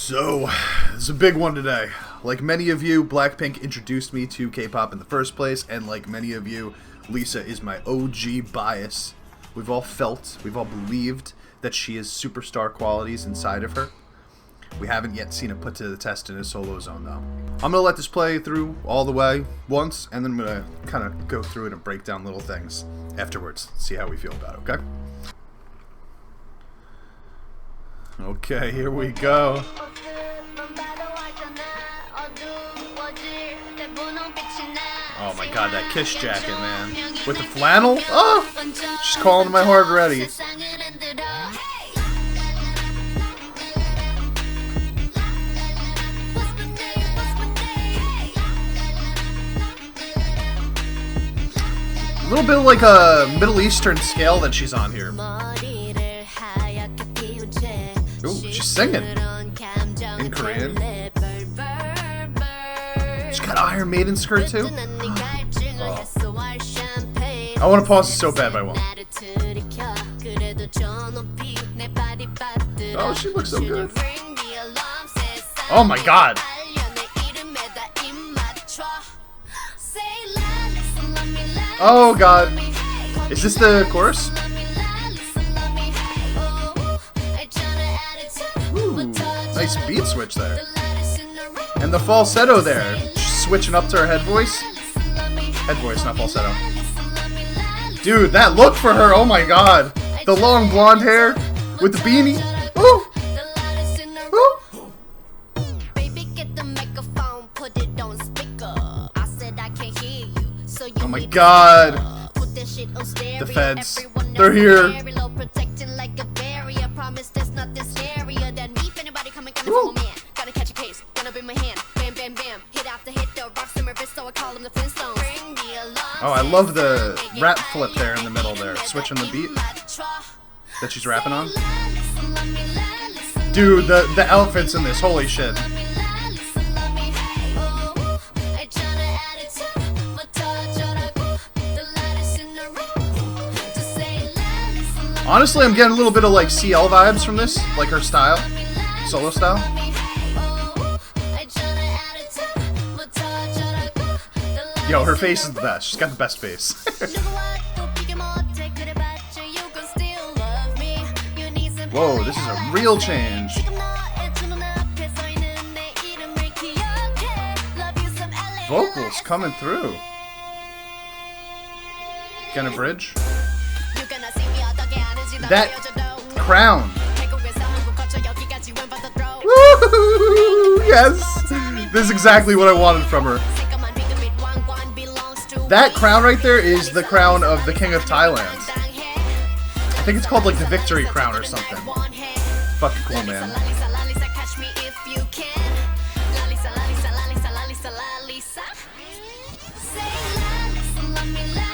So, this is a big one today. Like many of you, Blackpink introduced me to K-pop in the first place, and like many of you, Lisa is my OG bias. We've all felt, we've all believed that she has superstar qualities inside of her. We haven't yet seen it put to the test in a solo zone, though. I'm going to let this play through all the way once, and then I'm going to kind of go through it and break down little things afterwards, see how we feel about it, okay? Okay, here we go. Oh my god, that Kiss jacket, man. With the flannel? Oh! She's calling my heart already. A little bit like a Middle Eastern scale that she's on here. Ooh, she's singing in Korean. She's got an Iron Maiden skirt too. Oh. I want to pause this so bad, but I won't. Oh, she looks so good. Oh my god. Oh god. Is this the chorus? Ooh, nice beat switch there. And the falsetto there. She's switching up to her head voice. Head voice, not falsetto. Dude, that look for her, oh my god. The long blonde hair with the beanie. Ooh. Ooh. Oh my god. The feds. They're here. Ooh. Oh, I love the rap flip there in the middle there. Switching the beat that she's rapping on. Dude, the outfits in this, holy shit. Honestly, I'm getting a little bit of like CL vibes from this, like her style, solo style. Yo, her face is the best. She's got the best face. Whoa, this is a real change. Vocals coming through. Gonna bridge. That crown. Woo! Yes! This is exactly what I wanted from her. That crown right there is the crown of the King of Thailand. I think it's called like the Victory Crown or something. Fucking cool, man.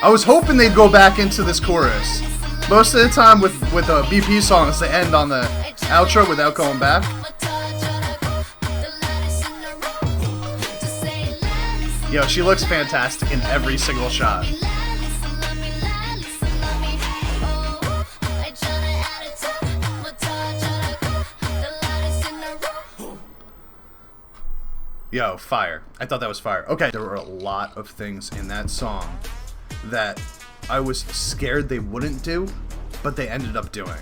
I was hoping they'd go back into this chorus. Most of the time with BP songs, they end on the outro without going back. Yo, she looks fantastic in every single shot. Yo, fire. I thought that was fire. Okay, there were a lot of things in that song that I was scared they wouldn't do, but they ended up doing.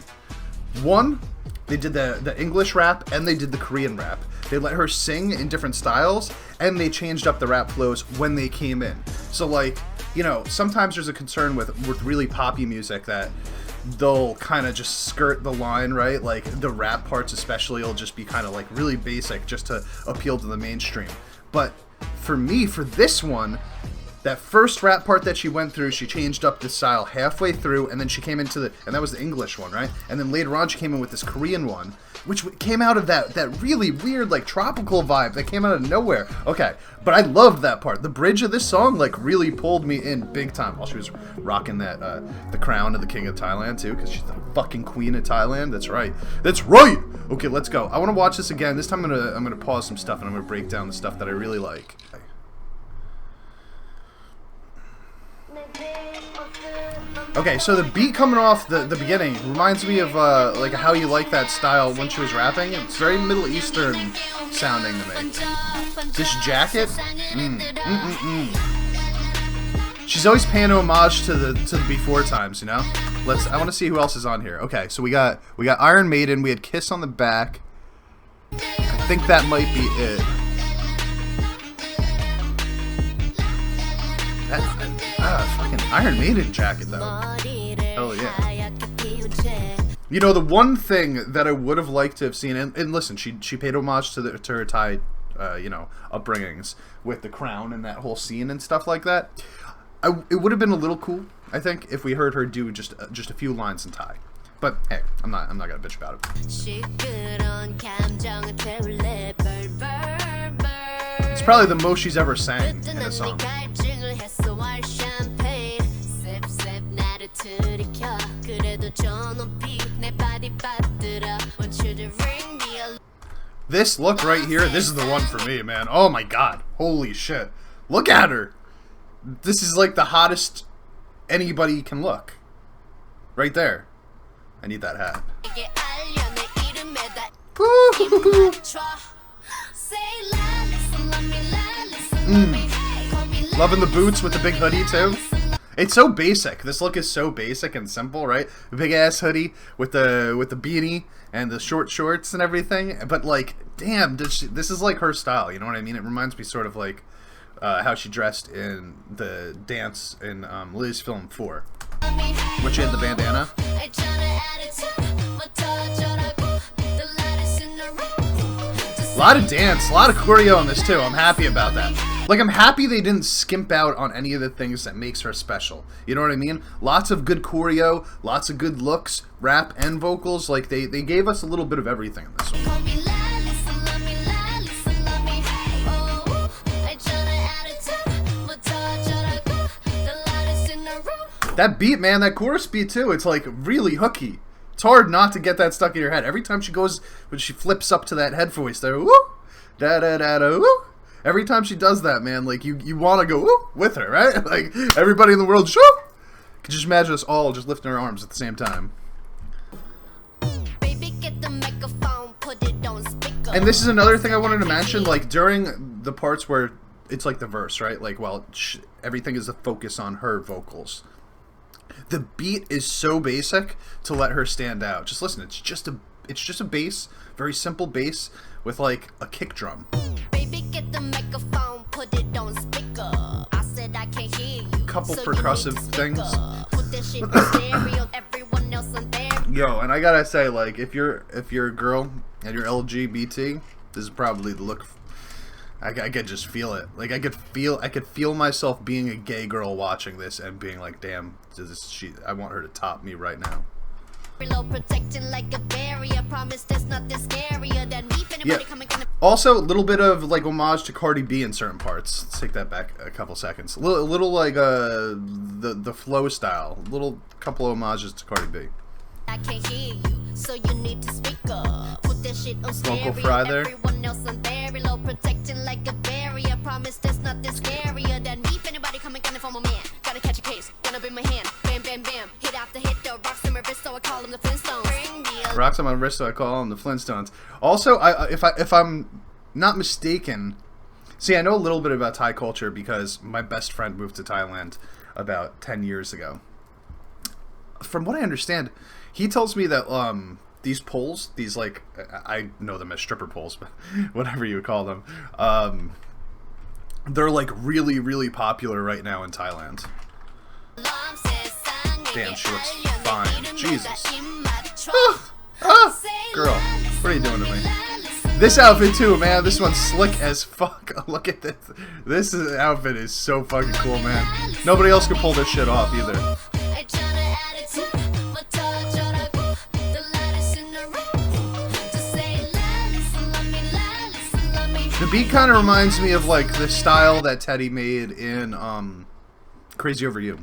One, they did the English rap and they did the Korean rap. They let her sing in different styles, and they changed up the rap flows when they came in. So like, you know, sometimes there's a concern with really poppy music that they'll kind of just skirt the line, right? Like the rap parts especially will just be kind of like really basic just to appeal to the mainstream. But for me, for this one, that first rap part that she went through, she changed up the style halfway through, and then she came into and that was the English one, right? And then later on she came in with this Korean one, which came out of that really weird, like, tropical vibe that came out of nowhere. Okay, but I loved that part. The bridge of this song, like, really pulled me in big time while she was rocking that, the crown of the King of Thailand, too, because she's the fucking Queen of Thailand. That's right. That's right! Okay, let's go. I want to watch this again. This time I'm gonna pause some stuff, and I'm gonna break down the stuff that I really like. Okay, so the beat coming off the beginning reminds me of like How You Like That style when she was rapping. It's very Middle Eastern sounding to me. This jacket, She's always paying homage to the before times, you know. I want to see who else is on here. Okay, so we got Iron Maiden. We had Kiss on the back. I think that might be it. Fucking Iron Maiden jacket though. Hell yeah. You know, the one thing that I would have liked to have seen, and listen, she paid homage to her Thai, you know, upbringings with the crown and that whole scene and stuff like that. It would have been a little cool, I think, if we heard her do just a few lines in Thai. But hey, I'm not gonna bitch about it. It's probably the most she's ever sang in a song. This look right here, this is the one for me, man. Oh my god. Holy shit. Look at her. This is like the hottest anybody can look. Right there. I need that hat. Loving the boots with the big hoodie too. It's so basic. This look is so basic and simple, right? A big ass hoodie with the beanie and the short shorts and everything. But like, damn, this is like her style. You know what I mean? It reminds me sort of like how she dressed in the dance in Liz film 4, which had the bandana. A lot of dance, a lot of choreo in this too. I'm happy about that. Like, I'm happy they didn't skimp out on any of the things that makes her special. You know what I mean? Lots of good choreo, lots of good looks, rap and vocals. Like, they gave us a little bit of everything in this one. That beat, man, that chorus beat too, it's like really hooky. It's hard not to get that stuck in your head. Every time she goes, when she flips up to that head voice there, woo, da da da da, woo. Every time she does that, man, like you want to go woo with her, right? Like everybody in the world, shoo. Could just imagine us all just lifting our arms at the same time. And this is another thing I wanted to mention, like during the parts where it's like the verse, right? Like, well, everything is a focus on her vocals. The beat is so basic to let her stand out. Just listen, it's just a bass, very simple bass with like a kick drum. Baby, get the microphone, put it on speaker. I said I can't hear you. Couple so percussive things. Put this shit on stereo, everyone else on there. Yo, and I gotta say, like, if you're a girl and you're LGBT, this is probably the look. I could just feel it. Like I could feel myself being a gay girl watching this and being like, damn, I want her to top me right now. Yeah. Also, a little bit of like homage to Cardi B in certain parts. Let's take that back a couple seconds. A little like the flow style. Little couple of homages to Cardi B. I can't hear you, so you need to speak up. Put that shit on stereo. Vocal fry there. Everyone else on there, below protecting like a barrier. Promise that's not this scarier than me. If anybody coming for my man, gotta catch a case, gonna be my hand. Bam, bam, bam. Hit after hit, the rocks on my wrist, so I call them the Flintstones. Rocks on my wrist, so I call them the Flintstones. Also, if I'm not mistaken, see, I know a little bit about Thai culture because my best friend moved to Thailand about 10 years ago. From what I understand, he tells me that these poles, these like, I know them as stripper poles, but whatever you would call them, they're like really, really popular right now in Thailand. Damn, she looks fine. Jesus. Girl, what are you doing to me? This outfit too, man. This one's slick as fuck. Look at this. This outfit is so fucking cool, man. Nobody else can pull this shit off either. The beat kind of reminds me of like the style that Teddy made in Crazy Over You.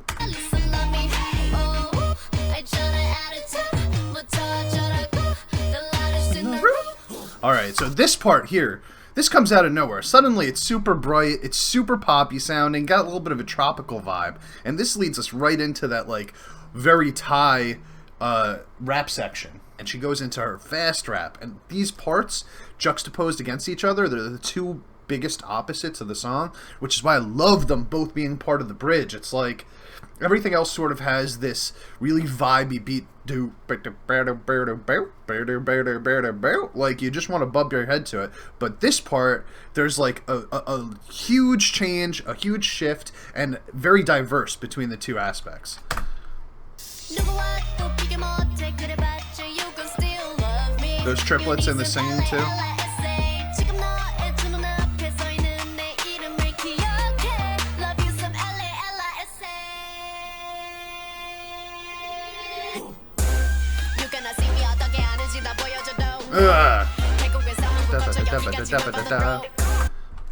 Alright, so this part here, This comes out of nowhere. Suddenly, it's super bright, it's super poppy sounding, got a little bit of a tropical vibe, and this leads us right into that, like, very Thai rap section. And she goes into her fast rap, and these parts, juxtaposed against each other, they're the two biggest opposites of the song, which is why I love them both being part of the bridge. It's like, everything else sort of has this really vibey beat, like you just want to bump your head to it. But this part, there's like a huge change, a huge shift, and very diverse between the two aspects. Those triplets in the singing too.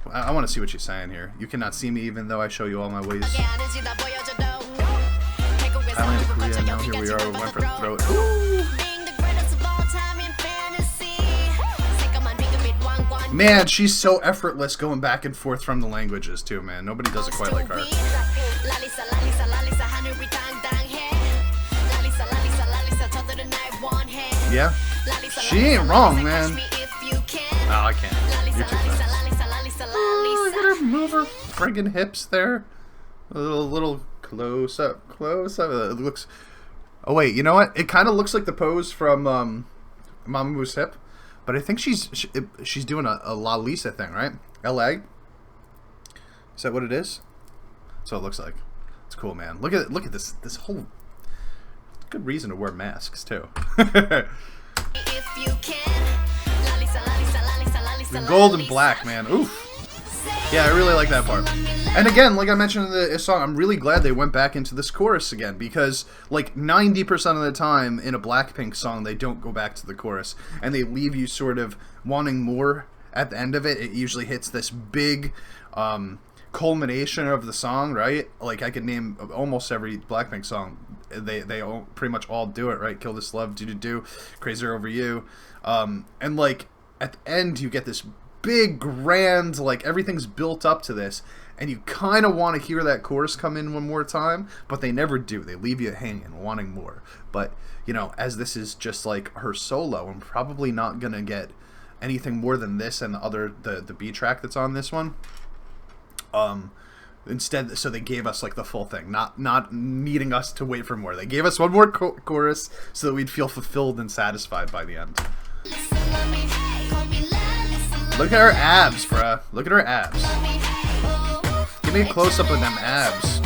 I want to see what she's saying here. You cannot see me even though I show you all my ways. Thailand to Korea, now here we are, we went for the throat. Ooh. Man, she's so effortless going back and forth from the languages too, man. Nobody does it quite like her. Yeah, she ain't wrong, man. Oh, I can't. You're too fast. Oh, look at her move her friggin' hips there. A little close up, close up. It looks. Oh wait, you know what? It kind of looks like the pose from Mamamoo hip, but I think she's doing a LALISA thing, right? LA. Is that what it is? That's what it looks like. It's cool, man. Look at this whole. Good reason to wear masks too. If you can. The gold and black, man. Oof. Yeah, I really like that part. And again, like I mentioned in the song, I'm really glad they went back into this chorus again, because like 90% of the time in a Blackpink song, they don't go back to the chorus, and they leave you sort of wanting more at the end of it. It usually hits this big culmination of the song, right? Like I could name almost every Blackpink song. They all, pretty much all do it, right? Kill This Love, Do, Crazier Over You. And like at the end you get this big grand, like everything's built up to this, and you kind of want to hear that chorus come in one more time, but they never do. They leave you hanging, wanting more. But you know, as this is just like her solo, I'm probably not gonna get anything more than this and the B track that's on this one. Instead, so they gave us like the full thing, not needing us to wait for more. They gave us one more chorus so that we'd feel fulfilled and satisfied by the end. Look at her abs, bruh. Look at her abs. Give me a close-up of them abs.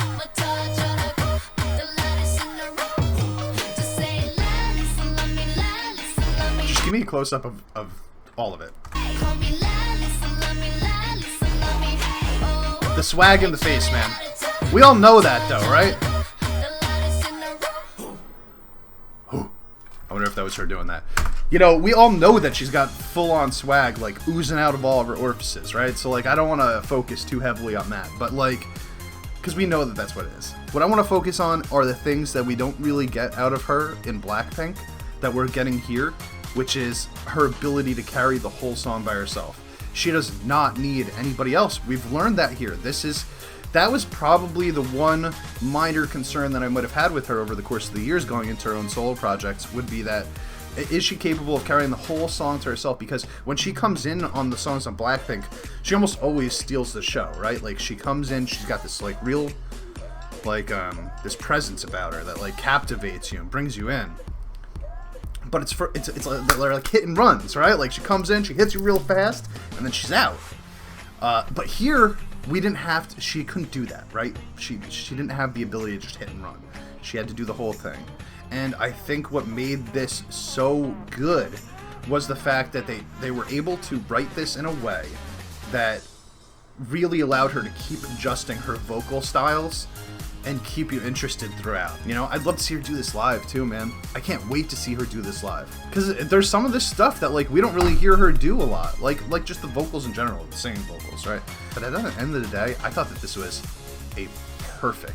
Just give me a close-up of all of it. The swag in the face, man. We all know that, though, right? I wonder if that was her doing that. You know, we all know that she's got full-on swag, like, oozing out of all of her orifices, right? So, like, I don't want to focus too heavily on that. But, like, because we know that that's what it is. What I want to focus on are the things that we don't really get out of her in Blackpink that we're getting here, which is her ability to carry the whole song by herself. She does not need anybody else. We've learned that here. That was probably the one minor concern that I might have had with her over the course of the years going into her own solo projects, would be that, is she capable of carrying the whole song to herself? Because when she comes in on the songs on Blackpink, she almost always steals the show, right? Like, she comes in, she's got this, like, real, like, this presence about her that, like, captivates you and brings you in. But it's like hit and runs, right? Like, she comes in, she hits you real fast, and then she's out. But here, we didn't have to, she couldn't do that, right? She didn't have the ability to just hit and run. She had to do the whole thing. And I think what made this so good was the fact that they were able to write this in a way that really allowed her to keep adjusting her vocal styles and keep you interested throughout. You know, I'd love to see her do this live too, man. I can't wait to see her do this live. Because there's some of this stuff that, like, we don't really hear her do a lot. Like just the vocals in general, the singing vocals, right? But at the end of the day, I thought that this was a perfect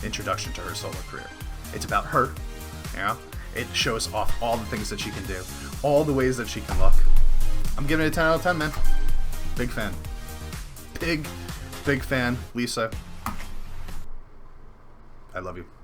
introduction to her solo career. It's about her, you know? It shows off all the things that she can do, all the ways that she can look. I'm giving it a 10 out of 10, man. Big fan. Big fan. Lisa, I love you.